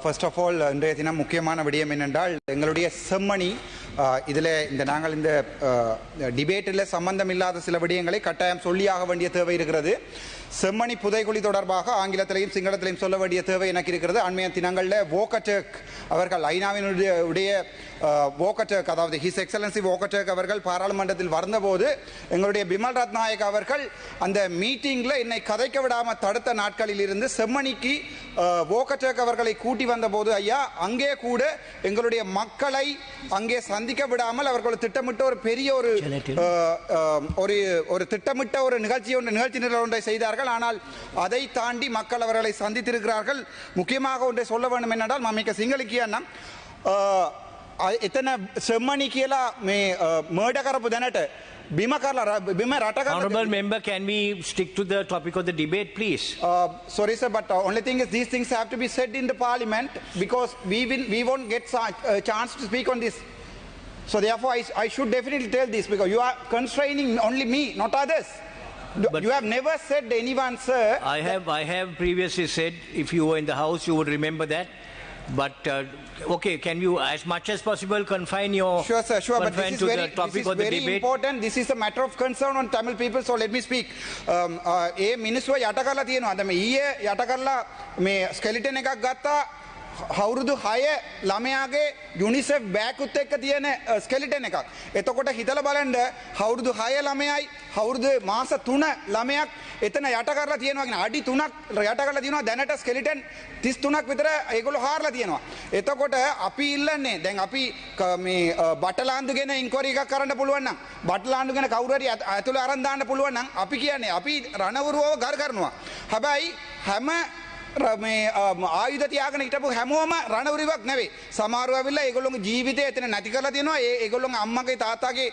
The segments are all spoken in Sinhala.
ஃபர்ஸ்ட் ஆஃப் ஆல் இன்றைய தினம் முக்கியமான விடயம் என்னென்றால் எங்களுடைய செம்மணி இதில் நாங்கள் இந்த டிபேட்டில் சம்பந்தம் இல்லாத சில விடயங்களை கட்டாயம் சொல்லியாக வேண்டிய தேவை இருக்கிறது. செம்மணி புதைகுழி தொடர்பாக ஆங்கிலத்திலையும் சிங்களத்திலையும் சொல்ல வேண்டிய தேவை எனக்கு இருக்கிறது. அண்மைய தினங்களில் வோகட்டர்க் அவர்கள் ஐநாவினுடைய வோகட்டர்க், அதாவது ஹிஸ் எக்ஸலன்சி வோகட்டர்க் அவர்கள் பாராளுமன்றத்தில் வந்தபோது எங்களுடைய பிமல் ரத்நாயக் அவர்கள் அந்த மீட்டிங்கில் என்னை கதைக்க விடாமல் தடுத்த நாட்களில் இருந்து செம்மணிக்கு வோகட்டர்க் அவர்களை கூட்டி வந்தபோது ஐயா அங்கே கூட எங்களுடைய மக்களை அங்கே சந்திக்க விடாமல் அவர்கள் திட்டமிட்ட ஒரு பெரிய ஒரு திட்டமிட்ட ஒரு நிகழ்ச்சி நிரல் ஒன்றை செய்தார்கள். ஆனால் அதை தாண்டி மக்கள் அவர்களை சந்தித்திருக்கிறார்கள். முக்கியமாக ஒன்றை சொல்ல வேண்டும் என்னென்றால் மமிக்க சிங்களிக்கியா එතන සෙම්මණි කියලා මේ මර්ඩර් කරපු දැනට බිම රට කරලා Honorable member, can we stick to the topic of the debate, please? Sorry sir, but only thing is these things have to be said in the parliament because we won't get a chance to speak on this. So therefore I should definitely tell this because you are constraining only me, not others. But you have never said anyone, sir. I have previously said, if you were in the house, you would remember that. But okay, can you as much as possible confine your sure sir, sure, but this is very important. This is a matter of concern on Tamil people, so let me speak. ඒ මිනිස්සුව යට කරලා තියෙනවා. දැන් ඊයේ යට කරලා මේ ස්කෙලිටන් එකක් ගත්තා අවුරුදු 6 ළමයාගේ යුනිසෙෆ් බෑග් එක්ක තියෙන ස්කෙලිටන් එකක්. එතකොට හිතලා බලන්න අවුරුදු 6 ළමයයි අවුරුදු මාස 3 ළමයක් එතන යට කරලා තියෙනවා කියන අඩි 3ක් යට කරලා තියෙනවා. දැනට ස්කෙලිටන් 33ක් විතර ඒගොල්ලෝ හාරලා තියෙනවා. එතකොට අපි ඉල්ලන්නේ දැන් අපි මේ බටලාන්දුගෙන ඉන්ක්වයරි එකක් කරන්න පුළුවන් නම් බටලාන්දුගෙන කවුරු හරි ඇතුළේ අරන් දාන්න පුළුවන් නම් අපි කියන්නේ අපි රණවුරුවව ගර කරනවා. හැබැයි හැම මේ ආයුධ තියාගෙන හිටපු හැමෝම රණවුරුවක් නෙවෙයි. සමහරව ඇවිල්ලා ඒගොල්ලෝගේ ජීවිතය එතන නැති කරලා තියෙනවා. ඒගොල්ලෝගේ අම්මගේ තාත්තාගේ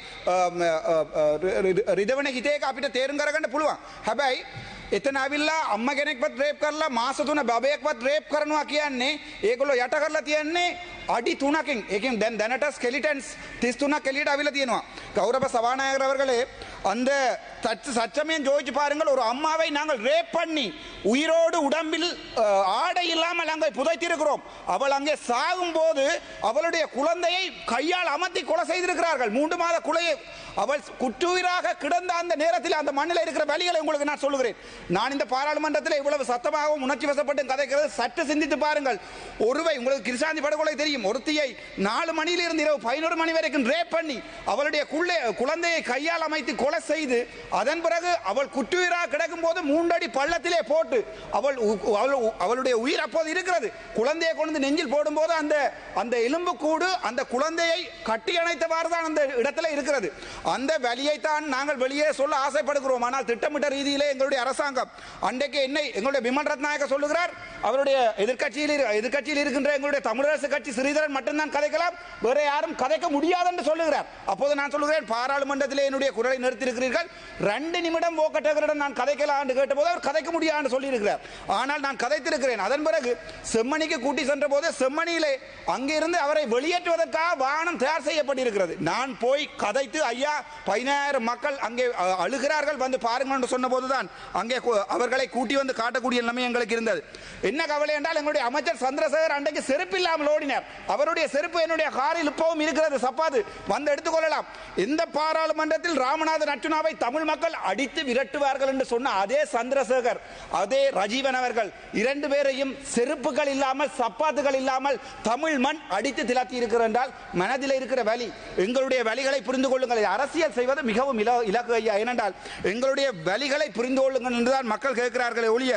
රිදවන හිතේ එක අපිට තේරුම් කරගන්න පුළුවන්. හැබැයි එතන ඇවිල්ලා අම්ම කෙනෙක්වත් රේප් කරලා මාස 3 බබයෙක්වත් රේප් කරනවා කියන්නේ ඒගොල්ලෝ යට කරලා තියන්නේ අඩි 3කින්. ඒකෙන් දැනට ස්කෙලිටන්ස් 33ක් එළියට අවිලා තියෙනවා. கௌரவ சபாநாயகர் அவர்களே, அந்த சச்சமயம் ஜோதிச்சு பாருங்கள், ஒரு அம்மாவை நாங்கள் ரேப் பண்ணி உயிரோடு உடம்பில் ஆடை இல்லாமல் அங்கே புதைத்திருக்கிறோம். அவள் அங்கே சாகும் போது அவளுடைய குழந்தையை கையால் அமர்த்தி கொலை செய்திருக்கிறார்கள். 3 மாத குலையை அவள் குற்றுயிராக கிடந்த அந்த நேரத்தில் அந்த மண்ணில் இருக்கிற வலிகளை உங்களுக்கு நான் சொல்லுகிறேன். நான் இந்த பாராளுமன்றத்தில் இவ்வளவு சத்தமாகவும் உணர்ச்சி வசப்பட்டு கதைக்கிறது சற்று சிந்தித்து பாருங்கள். ஒருவை உங்களுக்கு கிருஷாந்தி படுகொலை தெரியும். ஒருத்தியை 4 மணியிலிருந்து இரவு 11 மணி வரைக்கும் ரேப் பண்ணி அவளுடைய குழந்தையை கையால் அமைத்து கொலை செய்து அதன் பிறகு அவள் குற்றுயிராக கிடக்கும் போது 3 அடி பள்ளத்திலே போட்டு அவளுடைய உயிர் அப்போது இருக்கிறது. குழந்தையை கொண்டு நெஞ்சில் போடும்போது அந்த எலும்பு கூடு அந்த குழந்தையை கட்டி அணைத்தவாறு தான் அந்த இடத்துல இருக்கிறது. அந்த வலியை தான் நாங்கள் வெளியே சொல்ல ஆசைப்படுகிறோம். ஆனால் திட்டமிட்ட ரீதியிலே எங்களுடைய அரசாங்கம் அன்றைக்கு எங்களுடைய பிமல் ரத்நாயக்க சொல்லுகிறார், அவருடைய எதிர்கட்சியில் இருக்கின்ற எங்களுடைய தமிழரசு கட்சி ஸ்ரீதரன் மட்டும்தான் கதைக்கலாம், வேற யாரும் கதைக்க முடியாது என்று சொல்லுகிறார். அப்போது நான் சொல்லுகிறேன், பாராளுமன்றத்திலே என்னுடைய குரலை நிறுத்தியிருக்கிறீர்கள், 2 நிமிடம் வோக்கட்டர்களிடம் நான் கதைக்கலாம் என்று கேட்டபோது அவர் கதைக்க முடியாது சொல்லியிருக்கிறார். ஆனால் நான் கதைத்திருக்கிறேன். அதன் பிறகு செம்மணிக்கு கூட்டி சென்ற போது செம்மணியிலே அங்கிருந்து அவரை வெளியேற்றுவதற்காக வாகனம் தயார் செய்யப்பட்டிருக்கிறது. நான் போய் கதைத்து ஐயா 15000 மக்கள் அங்கே அழுகிறார்கள் வந்து பாருங்கள் என்று சொன்ன போதுதான் அங்கே அவர்களை கூட்டி வந்து காட்டக்கூடிய நிலைமை எங்களுக்கு இருந்தது. என்ன கவலை என்றால் எங்களுடைய அமைச்சர் சந்திரசேகர் அன்றைக்கு செருப்பு இல்லாமல் ஓடினார். அவருடைய செருப்பு என்னுடைய காரில் இப்பவும் இருக்கிறது, சப்பாது வந்து எடுத்துக்கொள்ளலாம். இந்த பாராளுமன்றத்தில் ராமநாதன் அர்ச்சுனாவை தமிழ் மக்கள் அடித்து விரட்டுவார்கள் என்று சொன்ன அதே சந்திரசேகர் அதே ரஜீவன் அவர்கள் 2 பேரையும் செருப்புகள் இல்லாமல் சப்பாத்துகள் இல்லாமல் தமிழ் மண் அடித்து திலத்தி இருக்கிறார் என்றால் மனதில் இருக்கிற வலி, எங்களுடைய வலிகளை புரிந்து கொள்ளுங்கள். அரசியல் செய்வது மிகவும் இலக்கு ஐயா. ஏனென்றால் எங்களுடைய வலிகளை புரிந்து கொள்ளுங்கள் என்றுதான் மக்கள் கேட்கிறார்களே ஒழிய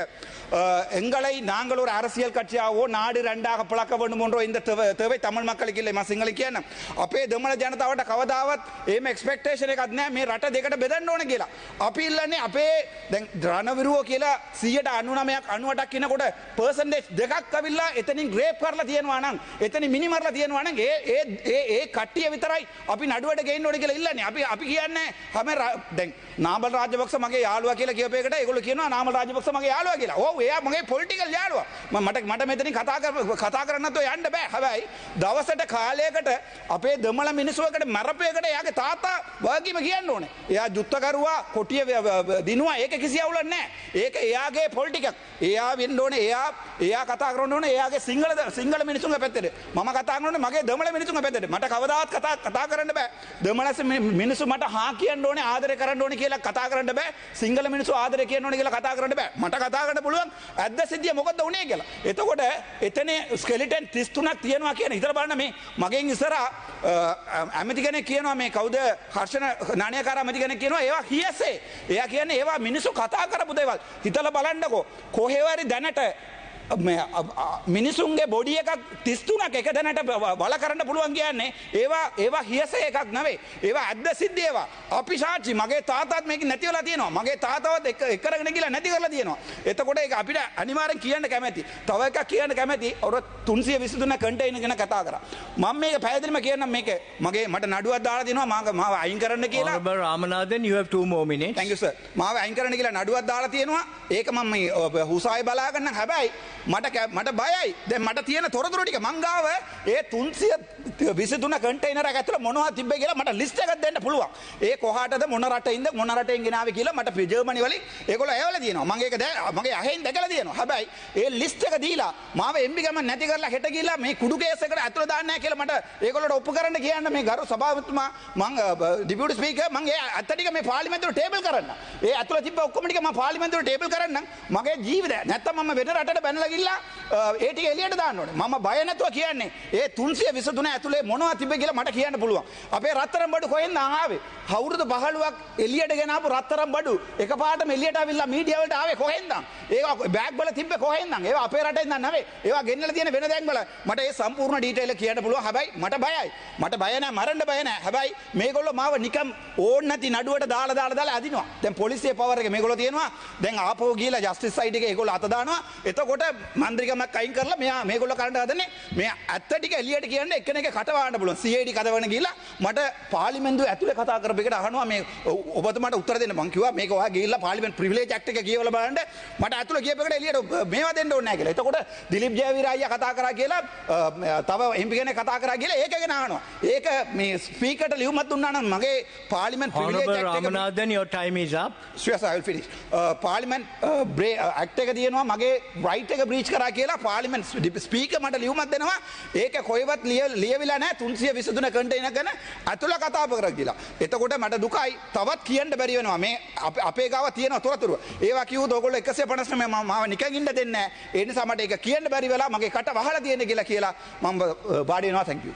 எங்களை நாங்கள் ஒரு அரசியல் கட்சியாகவோ நாடு 2ஆக பிளக்க வேண்டும் என்றோ இந்த தேவை தமிழ் மக்களுக்கு இல்லை. මසිංහල කියන අපේ දෙමළ ජනතාවට කවදාවත් එහෙම එක්ස්පෙක්ටේෂන් එකක් නැහැ මේ රට දෙකට බෙදන්න ඕන කියලා. අපි ඉල්ලන්නේ අපේ දැන් රණවිරුවෝ කියලා 99ක් 98ක් කියනකොට පර්සන්ටේජ් දෙකක් අවිල්ලා එතනින් රේප් කරලා තියෙනවා නම් එතනින් මිනි මරලා තියෙනවා නම් ඒ කට්ටිය විතරයි අපි නඩුවට ගේන්න ඕනේ කියලා ඉල්ලන්නේ. අපි කියන්නේ හැම දැන් නාමල් රාජපක්ෂ මගේ යාළුවා කියලා කියපේකට ඒගොල්ලෝ කියනවා නාමල් රාජපක්ෂ මගේ යාළුවා කියලා. ඔව් එයා මගේ පොලිටිකල් යාළුවා. මට මෙතනින් කතා කරන්න නැතුව යන්න බෑ. හැබැයි දවසට කාලයකට අපේ දෙමළ මිනිස්සුවකට මරපේකට එයාගේ තාත්තා වගකීම කියන්න ඕනේ. එයා යුද්ධ කරුවා කොටිය දිනුවා ඒක කිසි අවුලක් නැහැ. ඒක එයාගේ එයාගේ පොලිටිකක් එයා වෙන්න ඕනේ එයා කතා කරන්න ඕනේ එයාගේ සිංහල මිනිසුන්ගේ පැත්තට මම කතා කරන්නේ මගේ දමළ මිනිසුන්ගේ පැත්තට මට කවදාවත් කතා කරන්න බෑ දමළස් මිනිස්සු මට හා කියන්න ඕනේ ආදරය කරන්න ඕනේ කියලා කතා කරන්න බෑ සිංහල මිනිස්සු ආදරය කියන්න ඕනේ කියලා කතා කරන්න බෑ මට කතා කරන්න පුළුවන් ඇද්ද සිද්ධිය මොකද්ද උනේ කියලා එතකොට එතන ස්කෙලිටන් 33ක් තියෙනවා කියන හිතලා බලන්න මේ මගෙන් ඉස්සරහා ඇමති කෙනෙක් කියනවා මේ කවුද හර්ෂණ නාණයකාර ඇමති කෙනෙක් කියනවා ඒවා හියසේ එයා කියන්නේ ඒවා මිනිස්සු කතා කරපු දේවල් හිතලා බලන්නකෝ කොහෙවරි දැනට මිනිසුන්ගේ බොඩි එකක් 33ක් එක දැනට වල කරන්න පුළුවන් කියන්නේ ඒවා හියසේ එකක් නෙවෙයි ඒවා ඇද්ද සිද්ධ ඒවා අපි සාක්ෂි මගේ තාතාත් මේක නැති වෙලා තියෙනවා මගේ තාතවත් එක කරගෙන ගිහලා නැති කරලා තියෙනවා එතකොට ඒක අපිට අනිවාර්යෙන් කියන්න කැමැති තව එකක් කියන්න කැමැති ඔර 323 කන්ටේනර් ගැන කතා කරා මම මේක පැහැදිලිම කියන්නම් මේක මට නඩුවක් දාලා දෙනවා මාව අයින් කරන්න කියලා Honorable Ramanathan, you have 2 more minutes. Thank you sir මාව අයින් කරන්න කියලා නඩුවක් දාලා තියෙනවා ඒක මම මේ හුසාවේ බලා ගන්න හැබැයි මට බයයි දැන් මට තියෙන තොරතුරු ටික මං ගාව ඒ 323 කන්ටේනර් එක ඇතුළේ මොනවද තිබ්බේ කියලා මට ලිස්ට් එකක් දෙන්න පුළුවන් ඒ කොහාටද මොන රටින්ද මොන රටෙන් ගෙනාවේ කියලා මට ජර්මනි වලින් ඒගොල්ලෝ ඇවලා තියෙනවා මම ඒක මගේ අහෙන් දැකලා තියෙනවා හැබැයි ඒ ලිස්ට් එක දීලා මාව එම්බි ගමන් නැති කරලා හෙට ගිහලා මේ කුඩු කේස් එකට ඇතුළේ දාන්න නැහැ කියලා මට ඒගොල්ලෝට ඔප්පු කරන්න කියන්න මේ ගරු සභාපතිතුමා මං ඩිපියුටි ස්පීකර් මං ඒ අත්ත ටික මේ පාර්ලිමේන්තුවට ටේබල් කරන්න ඒ ඇතුළේ තිබ්බ ඔක්කොම ටික මම පාර්ලිමේන්තුවට ටේබල් කරන්න මගේ ජීවිතය නැත්තම් මම වෙන රටට බැනලා ගිහලා ඒ ටික එළියට දාන්න ඕනේ මම බය නැතුව කියන්නේ ඒ 323 ඇතුලේ මොනවද තිබ්බේ කියලා මට කියන්න පුළුවන් අපේ රත්තරන් බඩු කොහෙන්ද ආවේ අවුරුදු 15ක් එළියට ගෙන ආපු රත්තරන් බඩු එකපාරටම එළියට ආවිල්ලා මීඩියා වලට ආවේ කොහෙන්ද ඒවා බෑග් වල තිබ්බේ කොහෙන්ද ඒවා අපේ රටේ ඉඳන් නෙවෙයි ඒවා ගෙන්නලා තියෙන වෙන දැන් වල මට ඒ සම්පූර්ණ ඩීටේල් එක කියන්න පුළුවන් හැබැයි මට බයයි මට බය නැහැ මරන්න බය නැහැ හැබැයි මේගොල්ලෝ මාව නිකම් ඕන් නැති නඩුවට දාලා අදිනවා දැන් පොලිසිය පවර් එක මේගොල්ලෝ තියෙනවා දැන් ආපහු ගිහලා ජස්ටිස් සයිඩ් එකේ ඒගොල්ලෝ අත දානවා එතකොට මන්ත්‍රීකමක් අයින් කරලා මෙයා මේගොල්ලෝ කරන්න හදන්නේ මේ ඇත්ත ටික එළියට කියන්නේ එක්කෙනෙක් කට වහන්න පුළුවන් CID කදවන ගිහලා මට පාර්ලිමේන්තුව ඇතුලේ කතා කරපු එකට අහනවා මේ ඔබතුමාට උත්තර දෙන්න මං කිව්වා මේක ඔයා ගිහලා පාර්ලිමේන්තු ප්‍රිවිලේජ් ඇක්ට් එක කියවලා බලන්න මට ඇතුලේ කියපු එකට එළියට මේවා දෙන්න ඕනේ නැහැ කියලා. එතකොට දිලීප් ජයවීර අයියා කතා කරා කියලා තව MP කෙනෙක් කතා කරා කියලා ඒක ගැන අහනවා. ඒක මේ ස්පීකර්ට ලියුමක් දුන්නා නම් මගේ පාර්ලිමේන්තු ප්‍රිවිලේජ් ඇක්ට් එක Honorable Ramanathan, your time is up. Sure sir, I will finish. පාර්ලිමේන්තු ඇක්ට් එක තියෙනවා මගේ රයිට් එක බ්‍රීච් කරා කියලා පාර්ලිමේන්තු ස්පීකර් මට ලියුමක් දෙනවා ඒක කොහෙවත් ලියවිලා නැහැ 323 කන්ටේනර් ගැන අතුල කතා කරලා කියලා. එතකොට මට දුකයි තවත් කියන්න බැරි වෙනවා මේ අපේ ගාව තියෙන තොරතුරු. ඒවා කිව්වොත් ඔයගොල්ලෝ 159 මාව නිකන් ඉන්න දෙන්නේ නැහැ. ඒ නිසා මට ඒක කියන්න බැරි වෙලා මගේ කට වහලා තියෙන කියලා මම වාඩි වෙනවා. thank you.